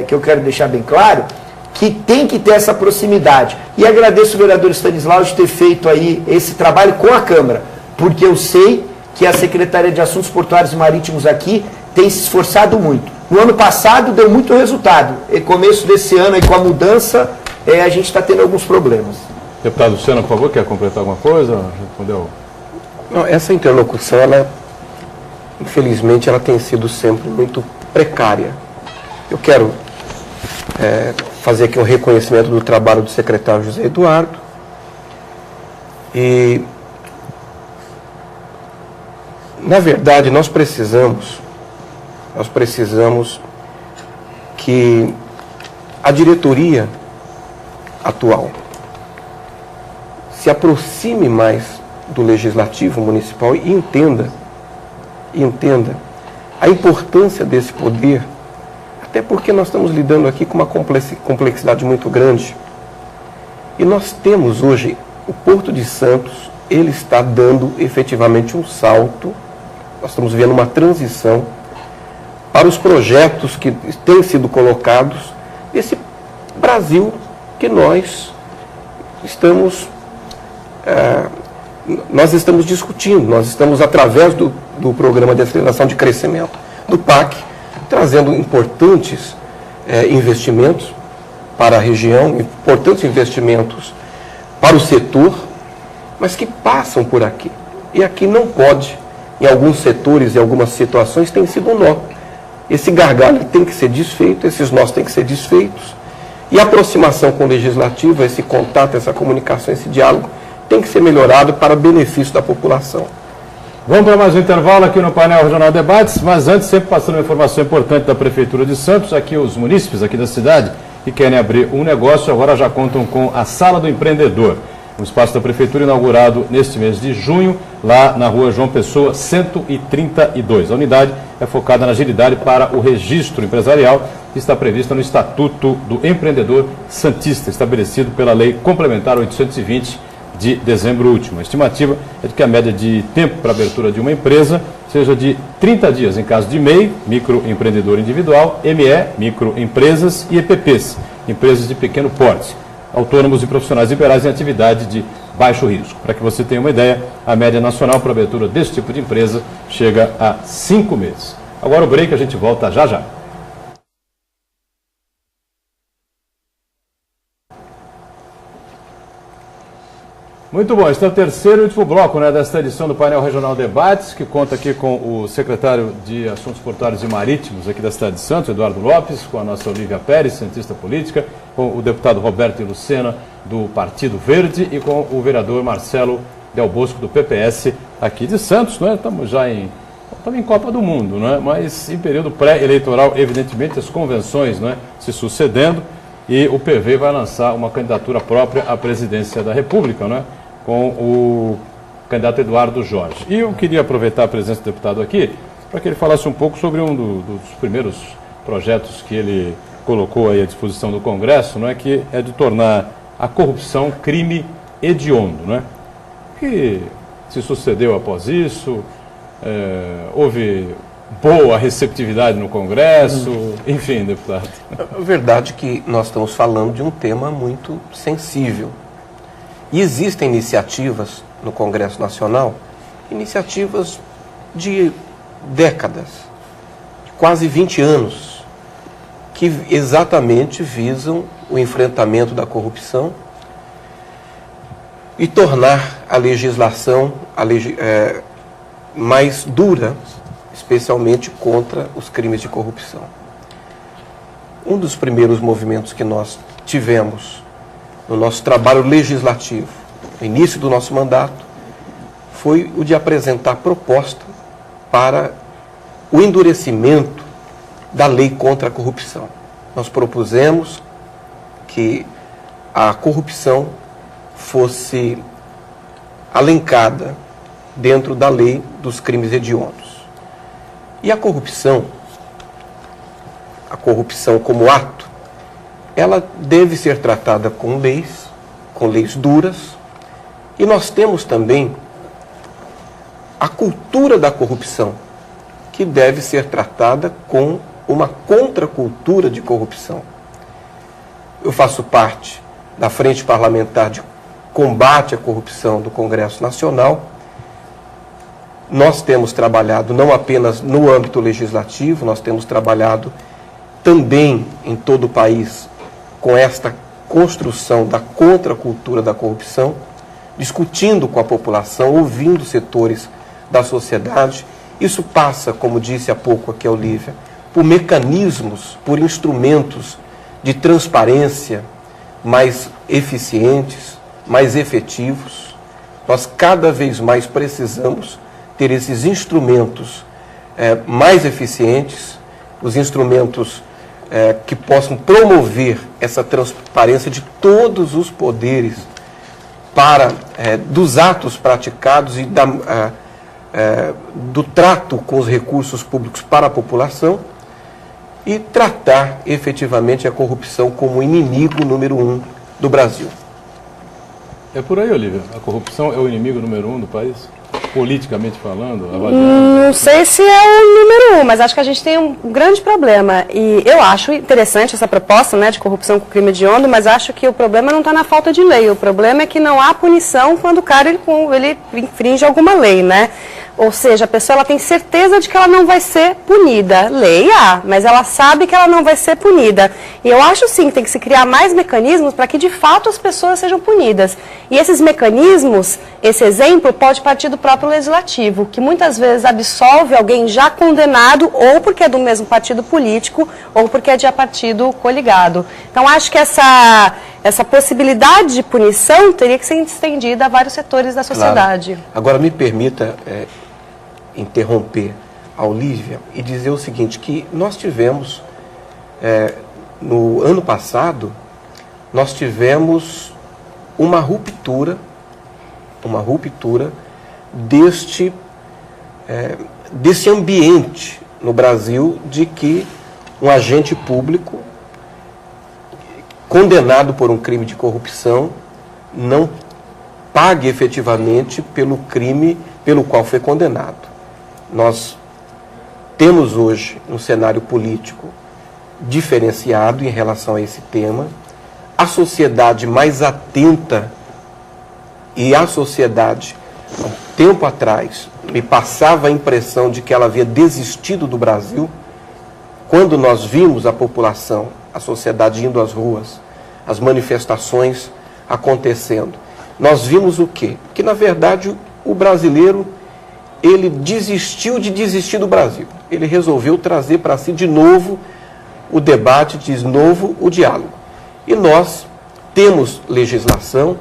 que eu quero deixar bem claro, que tem que ter essa proximidade. E agradeço o vereador Stanislau de ter feito aí esse trabalho com a Câmara, porque eu sei que a Secretaria de Assuntos Portuários e Marítimos aqui tem se esforçado muito. No ano passado deu muito resultado. E começo desse ano, aí, com a mudança, a gente está tendo alguns problemas. Deputado Lucena, por favor, quer completar alguma coisa? Respondeu? Não, essa interlocução, infelizmente, ela tem sido sempre muito precária. Eu quero fazer aqui um reconhecimento do trabalho do secretário José Eduardo. E, na verdade, nós precisamos que a diretoria atual se aproxime mais do Legislativo Municipal e entenda a importância desse poder, até porque nós estamos lidando aqui com uma complexidade muito grande. E nós temos hoje, o Porto de Santos, ele está dando efetivamente um salto, nós estamos vendo uma transição para os projetos que têm sido colocados nesse Brasil que nós estamos discutindo, nós estamos através do Programa de Aceleração de Crescimento, do PAC, trazendo importantes investimentos para a região, importantes investimentos para o setor, mas que passam por aqui. E aqui não pode, em alguns setores e algumas situações, tem sido um nó. Esse gargalo tem que ser desfeito, esses nós têm que ser desfeitos. E a aproximação com o Legislativo, esse contato, essa comunicação, esse diálogo, tem que ser melhorado para benefício da população. Vamos para mais um intervalo aqui no Painel Regional Debates, mas antes, sempre passando uma informação importante da Prefeitura de Santos, aqui os munícipes aqui da cidade que querem abrir um negócio, agora já contam com a Sala do Empreendedor, um espaço da Prefeitura inaugurado neste mês de junho, lá na rua João Pessoa, 132. A unidade é focada na agilidade para o registro empresarial que está prevista no Estatuto do Empreendedor Santista, estabelecido pela Lei Complementar 820 de dezembro último. A estimativa é de que a média de tempo para a abertura de uma empresa seja de 30 dias em caso de MEI, microempreendedor individual, ME, microempresas e EPPs, empresas de pequeno porte, autônomos e profissionais liberais em atividade de baixo risco. Para que você tenha uma ideia, a média nacional para a abertura desse tipo de empresa chega a 5 meses. Agora o break, a gente volta já já. Muito bom, este é o terceiro e último bloco, né, desta edição do Painel Regional Debates, que conta aqui com o secretário de Assuntos Portuários e Marítimos aqui da cidade de Santos, Eduardo Lopes, com a nossa Olívia Pérez, cientista política, com o deputado Roberto Lucena, do Partido Verde, e com o vereador Marcelo Del Bosco, do PPS, aqui de Santos. Né? Estamos já em Copa do Mundo, né? Mas em período pré-eleitoral, evidentemente, as convenções, né, se sucedendo, e o PV vai lançar uma candidatura própria à presidência da República, né, com o candidato Eduardo Jorge. E eu queria aproveitar a presença do deputado aqui para que ele falasse um pouco sobre um dos primeiros projetos que ele colocou aí à disposição do Congresso, né, que é de tornar a corrupção crime hediondo. Né? O que se sucedeu após isso? Houve boa receptividade no Congresso, enfim, deputado. É verdade que nós estamos falando de um tema muito sensível. E existem iniciativas no Congresso Nacional, iniciativas de décadas, quase 20 anos, que exatamente visam o enfrentamento da corrupção e tornar a legislação mais dura, especialmente contra os crimes de corrupção. Um dos primeiros movimentos que nós tivemos no nosso trabalho legislativo, no início do nosso mandato, foi o de apresentar proposta para o endurecimento da lei contra a corrupção. Nós propusemos que a corrupção fosse alencada dentro da lei dos crimes hediondos. E a corrupção como ato, ela deve ser tratada com leis duras, e nós temos também a cultura da corrupção, que deve ser tratada com uma contracultura de corrupção. Eu faço parte da Frente Parlamentar de Combate à Corrupção do Congresso Nacional. Nós temos trabalhado não apenas no âmbito legislativo, nós temos trabalhado também em todo o país com esta construção da contracultura da corrupção, discutindo com a população, ouvindo setores da sociedade. Isso passa, como disse há pouco aqui a Olívia, por mecanismos, por instrumentos de transparência mais eficientes, mais efetivos. Nós cada vez mais precisamos ter esses instrumentos mais eficientes, os instrumentos que possam promover essa transparência de todos os poderes dos atos praticados e do trato com os recursos públicos para a população, e tratar efetivamente a corrupção como o inimigo número 1 do Brasil. É por aí, Olívia? A corrupção é o inimigo número 1 do país? Politicamente falando? Não sei se é o número 1, mas acho que a gente tem um grande problema. E eu acho interessante essa proposta, né, de corrupção com crime hediondo, mas acho que o problema não está na falta de lei. O problema é que não há punição quando o cara ele infringe alguma lei, né? Ou seja, a pessoa ela tem certeza de que ela não vai ser punida. Lei há, mas ela sabe que ela não vai ser punida. E eu acho sim que tem que se criar mais mecanismos para que de fato as pessoas sejam punidas. E esses mecanismos, esse exemplo, pode partir do próprio legislativo, que muitas vezes absolve alguém já condenado, ou porque é do mesmo partido político, ou porque é de partido coligado. Então acho que essa possibilidade de punição teria que ser estendida a vários setores da sociedade. Claro. Agora me permita interromper a Olívia e dizer o seguinte, que nós tivemos, no ano passado, nós tivemos uma ruptura desse ambiente no Brasil de que um agente público condenado por um crime de corrupção não pague efetivamente pelo crime pelo qual foi condenado. Nós temos hoje um cenário político diferenciado em relação a esse tema, a sociedade mais atenta e a sociedade há um tempo atrás, me passava a impressão de que ela havia desistido do Brasil, quando nós vimos a população, a sociedade indo às ruas, as manifestações acontecendo, nós vimos o quê? Que, na verdade, o brasileiro, ele desistiu de desistir do Brasil. Ele resolveu trazer para si de novo o debate, de novo o diálogo. E nós temos legislação,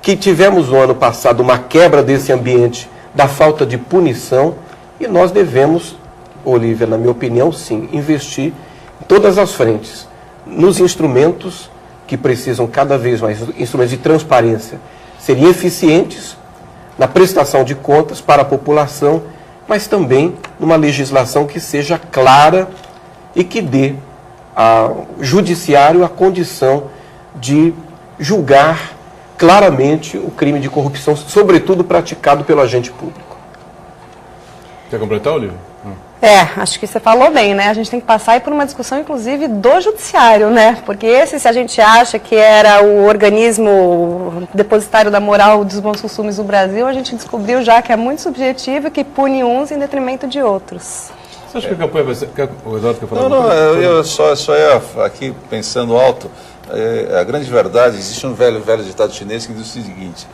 que tivemos no ano passado uma quebra desse ambiente da falta de punição, e nós devemos, Olívia, na minha opinião, sim, investir em todas as frentes, nos instrumentos que precisam cada vez mais, instrumentos de transparência, serem eficientes na prestação de contas para a população, mas também numa legislação que seja clara e que dê ao judiciário a condição de julgar claramente o crime de corrupção, sobretudo praticado pelo agente público. Quer completar, Olívia? Acho que você falou bem, né? A gente tem que passar aí por uma discussão, inclusive, do judiciário, né? Porque se a gente acha que era o organismo depositário da moral dos bons costumes do Brasil, a gente descobriu já que é muito subjetivo e que pune uns em detrimento de outros. Você acha que a campanha vai ser... O Eduardo quer falar? Não, eu só ia aqui pensando alto. A grande verdade, existe um velho ditado chinês que diz o seguinte: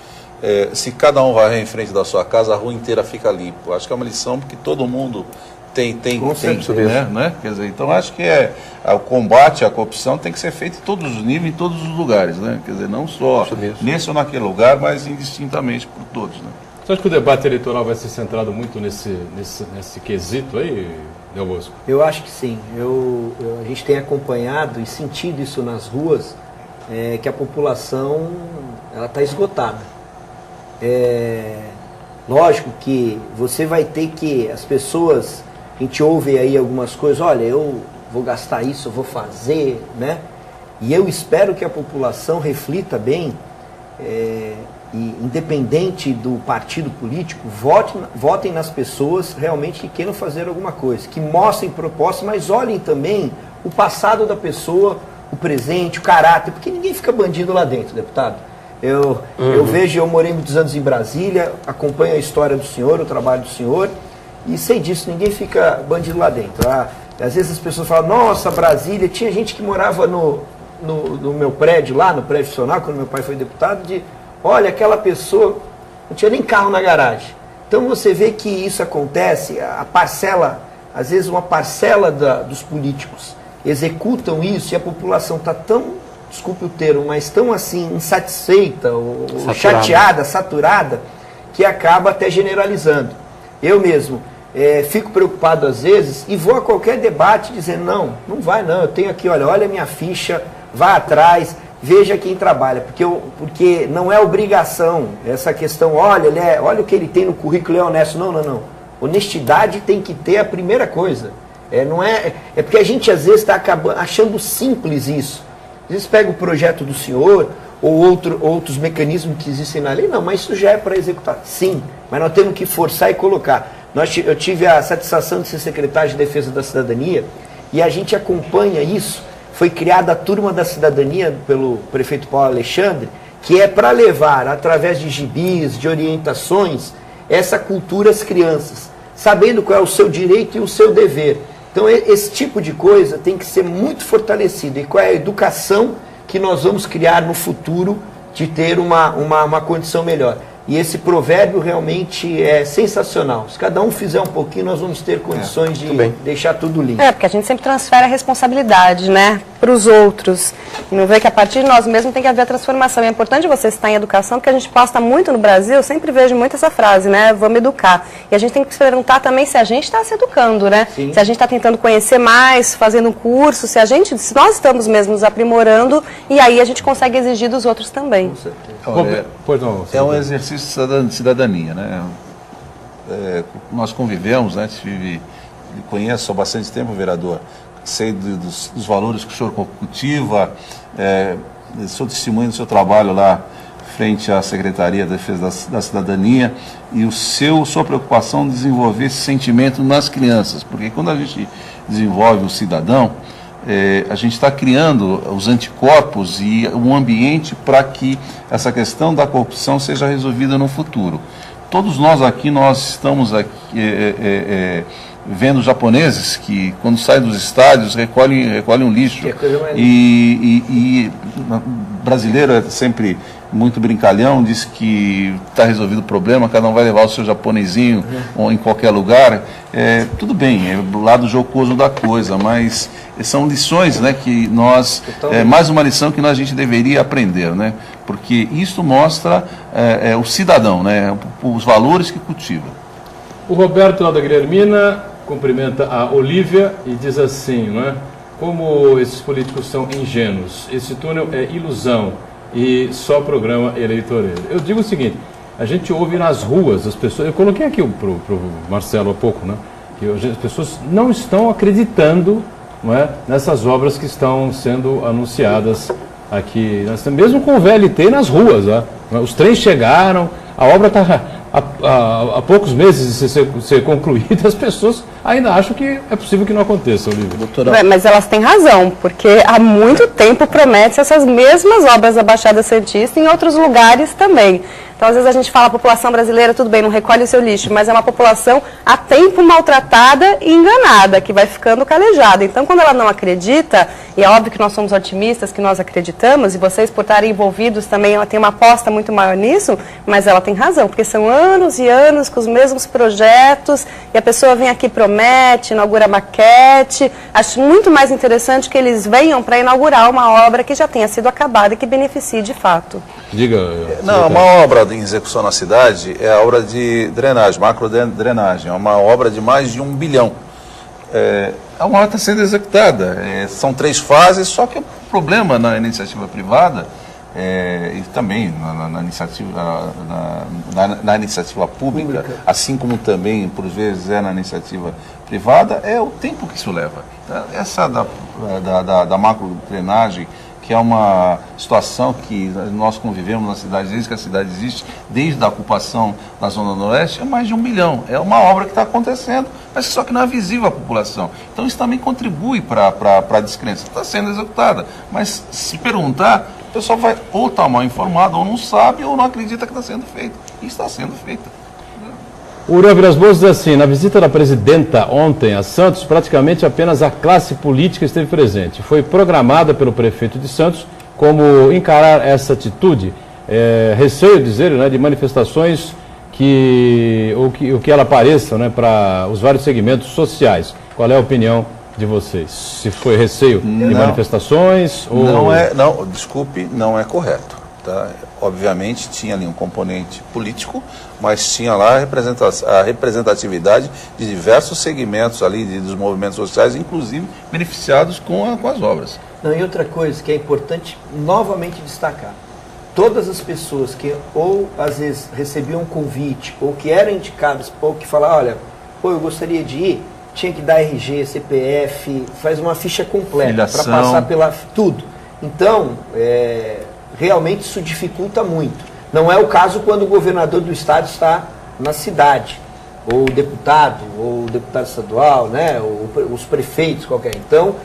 se cada um varrer em frente da sua casa, a rua inteira fica limpa. Acho que é uma lição que todo mundo tem né? Quer dizer, então acho que o combate à corrupção tem que ser feito em todos os níveis, em todos os lugares, né? Quer dizer, não só nesse ou naquele lugar, mas indistintamente por todos, né? Você acha que o debate eleitoral vai ser centrado muito nesse quesito aí, Del Bosco? Eu acho que sim. A gente tem acompanhado e sentido isso nas ruas, que a população está esgotada. Lógico que você vai ter que, as pessoas, a gente ouve aí algumas coisas, olha, eu vou gastar isso, eu vou fazer, né? E eu espero que a população reflita bem, e independente do partido político, votem nas pessoas realmente que queiram fazer alguma coisa, que mostrem propostas, mas olhem também o passado da pessoa, o presente, o caráter, porque ninguém fica bandido lá dentro, deputado. Eu vejo, eu morei muitos anos em Brasília, acompanho a história do senhor, o trabalho do senhor, e sei disso, ninguém fica bandido lá dentro. Às vezes as pessoas falam, nossa, Brasília, tinha gente que morava no meu prédio lá, no prédio funcional, quando meu pai foi deputado, olha, aquela pessoa não tinha nem carro na garagem. Então você vê que isso acontece, a parcela, às vezes uma parcela dos políticos executam isso e a população está tão, desculpe o termo, mas tão assim, insatisfeita, ou chateada, saturada, que acaba até generalizando. Eu mesmo fico preocupado às vezes e vou a qualquer debate dizendo, não vai não, eu tenho aqui, olha a minha ficha, vá atrás, veja quem trabalha, porque não é obrigação essa questão, olha o que ele tem no currículo, é honesto. Não. Honestidade tem que ter a primeira coisa. É porque a gente às vezes está achando simples isso. Às vezes pega o projeto do senhor ou outros mecanismos que existem na lei, não, mas isso já é para executar. Sim, mas nós temos que forçar e colocar. Eu tive a satisfação de ser secretário de Defesa da Cidadania e a gente acompanha isso. Foi criada a Turma da Cidadania pelo prefeito Paulo Alexandre, que é para levar, através de gibis, de orientações, essa cultura às crianças, sabendo qual é o seu direito e o seu dever. Então esse tipo de coisa tem que ser muito fortalecido. E qual é a educação que nós vamos criar no futuro de ter uma condição melhor. E esse provérbio realmente é sensacional. Se cada um fizer um pouquinho, nós vamos ter condições de deixar tudo limpo. Porque a gente sempre transfere a responsabilidade, né, para os outros. E não vê que a partir de nós mesmos tem que haver a transformação. E é importante você estar em educação, porque a gente posta muito no Brasil, eu sempre vejo muito essa frase, né, vamos educar. E a gente tem que se perguntar também se a gente está se educando, né? Sim. Se a gente está tentando conhecer mais, fazendo um curso, se nós estamos mesmo nos aprimorando, e aí a gente consegue exigir dos outros também. Com certeza. É um exercício de cidadania, né? Nós convivemos, né? Conheço há bastante tempo, vereador. Sei dos valores que o senhor cultiva, sou testemunho do seu trabalho lá frente à Secretaria da Defesa da Cidadania e sua preocupação em desenvolver esse sentimento nas crianças, porque quando a gente desenvolve o cidadão, a gente está criando os anticorpos e um ambiente para que essa questão da corrupção seja resolvida no futuro. Todos nós aqui, nós estamos aqui, vendo japoneses que, quando saem dos estádios, recolhem um lixo. E brasileiro é sempre muito brincalhão, diz que está resolvido o problema, cada um vai levar o seu japonesinho ou em qualquer lugar. Tudo bem, é do lado jocoso da coisa, mas são lições, né, que nós, mais uma lição que a gente deveria aprender, né, porque isso mostra o cidadão, né, os valores que cultiva. O Roberto lá da Guilhermina cumprimenta a Olívia e diz assim, não é? Como esses políticos são ingênuos, esse túnel é ilusão e só programa eleitoreiro. Eu digo o seguinte, a gente ouve nas ruas as pessoas, eu coloquei aqui pro Marcelo há pouco, né, que as pessoas não estão acreditando, não é, nessas obras que estão sendo anunciadas aqui, mesmo com o VLT nas ruas, né? Os trens chegaram, a obra está há poucos meses de ser concluída, as pessoas ainda acham que é possível que não aconteça, Olívia. Mas elas têm razão, porque há muito tempo promete essas mesmas obras da Baixada Santista em outros lugares também. Então, às vezes a gente fala, a população brasileira, tudo bem, não recolhe o seu lixo, mas é uma população há tempo maltratada e enganada, que vai ficando calejada. Então, quando ela não acredita, e é óbvio que nós somos otimistas, que nós acreditamos, e vocês, por estarem envolvidos também, ela tem uma aposta muito maior nisso, mas ela tem razão, porque são anos e anos com os mesmos projetos, e a pessoa vem aqui, promete, inaugura maquete. Acho muito mais interessante que eles venham para inaugurar uma obra que já tenha sido acabada e que beneficie de fato. Diga. Não, uma obra em execução na cidade é a obra de drenagem, macro-drenagem, é uma obra de mais de 1 bilhão. A obra está sendo executada, são 3 fases, só que o problema na iniciativa privada e também na iniciativa pública, assim como também, por vezes, na iniciativa privada, é o tempo que isso leva. Essa da macro-drenagem, que é uma situação que nós convivemos na cidade desde que a cidade existe, desde a ocupação da Zona Noroeste, é mais de 1 bilhão. É uma obra que está acontecendo, mas só que não é visível à população. Então isso também contribui para a descrença. Está sendo executada, mas se perguntar, o pessoal vai ou estar mal informado, ou não sabe, ou não acredita que está sendo feito. E está sendo feito. O Uriel Vilas Boas diz assim, na visita da presidenta ontem a Santos, praticamente apenas a classe política esteve presente. Foi programada pelo prefeito de Santos como encarar essa atitude, receio, diz ele, né, de manifestações que ela apareça, né, para os vários segmentos sociais. Qual é a opinião de vocês? Se foi receio de manifestações? Ou... Não é correto. Tá? Obviamente tinha ali um componente político, mas tinha lá a representatividade de diversos segmentos ali dos movimentos sociais, inclusive beneficiados com as obras. Não, e outra coisa que é importante novamente destacar, todas as pessoas que ou às vezes recebiam um convite, ou que eram indicadas, ou que falaram, olha, eu gostaria de ir, tinha que dar RG, CPF, faz uma ficha completa para passar pela tudo. Então, realmente isso dificulta muito. Não é o caso quando o governador do estado está na cidade, ou o deputado estadual, né, ou os prefeitos qualquer. Então,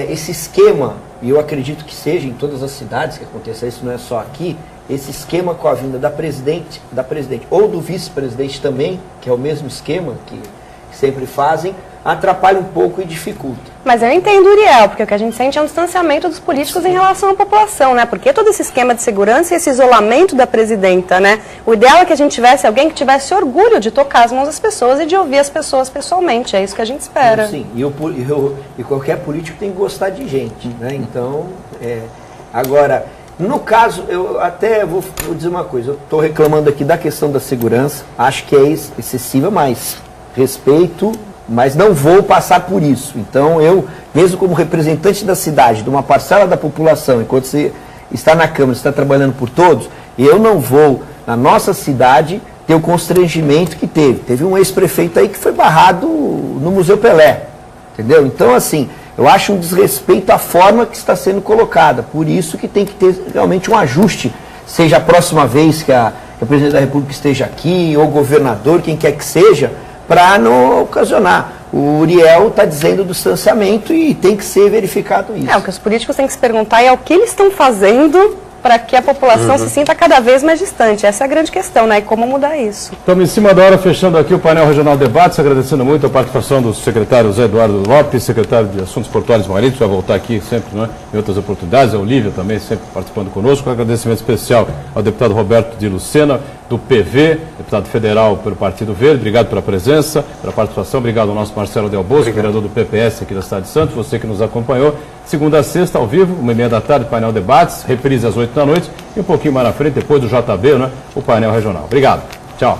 esse esquema, e eu acredito que seja em todas as cidades que aconteça isso, não é só aqui, esse esquema com a vinda da presidente ou do vice-presidente também, que é o mesmo esquema que sempre fazem, atrapalha um pouco e dificulta. Mas eu entendo, Uriel, porque o que a gente sente é um distanciamento dos políticos em relação à população, né? Porque todo esse esquema de segurança e esse isolamento da presidenta, né? O ideal é que a gente tivesse alguém que tivesse orgulho de tocar as mãos das pessoas e de ouvir as pessoas pessoalmente. É isso que a gente espera. Sim, e qualquer político tem que gostar de gente, né? Então, agora, no caso, eu até vou dizer uma coisa, eu estou reclamando aqui da questão da segurança, acho que é excessiva, mas respeito, mas não vou passar por isso. Então eu, mesmo como representante da cidade, de uma parcela da população, enquanto você está na Câmara, está trabalhando por todos, eu não vou, na nossa cidade, ter o constrangimento que teve. Teve um ex-prefeito aí que foi barrado no Museu Pelé, entendeu? Então, assim, eu acho um desrespeito à forma que está sendo colocada. Por isso que tem que ter realmente um ajuste, seja a próxima vez que a presidente da República esteja aqui, ou o governador, quem quer que seja, para não ocasionar. O Uriel está dizendo do distanciamento e tem que ser verificado isso. O que os políticos têm que se perguntar é o que eles estão fazendo para que a população se sinta cada vez mais distante. Essa é a grande questão, né? E como mudar isso. Estamos em cima da hora, fechando aqui o painel regional debates, agradecendo muito a participação do secretário Zé Eduardo Lopes, secretário de Assuntos Portuários e Marítimos, vai voltar aqui sempre, né, em outras oportunidades, a Olívia também sempre participando conosco. Um agradecimento especial ao deputado Roberto de Lucena, do PV, deputado federal pelo Partido Verde, obrigado pela presença, pela participação, obrigado ao nosso Marcelo Del Bosco, vereador do PPS aqui da cidade de Santos, você que nos acompanhou, segunda a sexta, ao vivo, 1h30 da tarde, painel debates, reprise às 8 da noite, e um pouquinho mais na frente, depois do JB, né, o painel regional. Obrigado, tchau.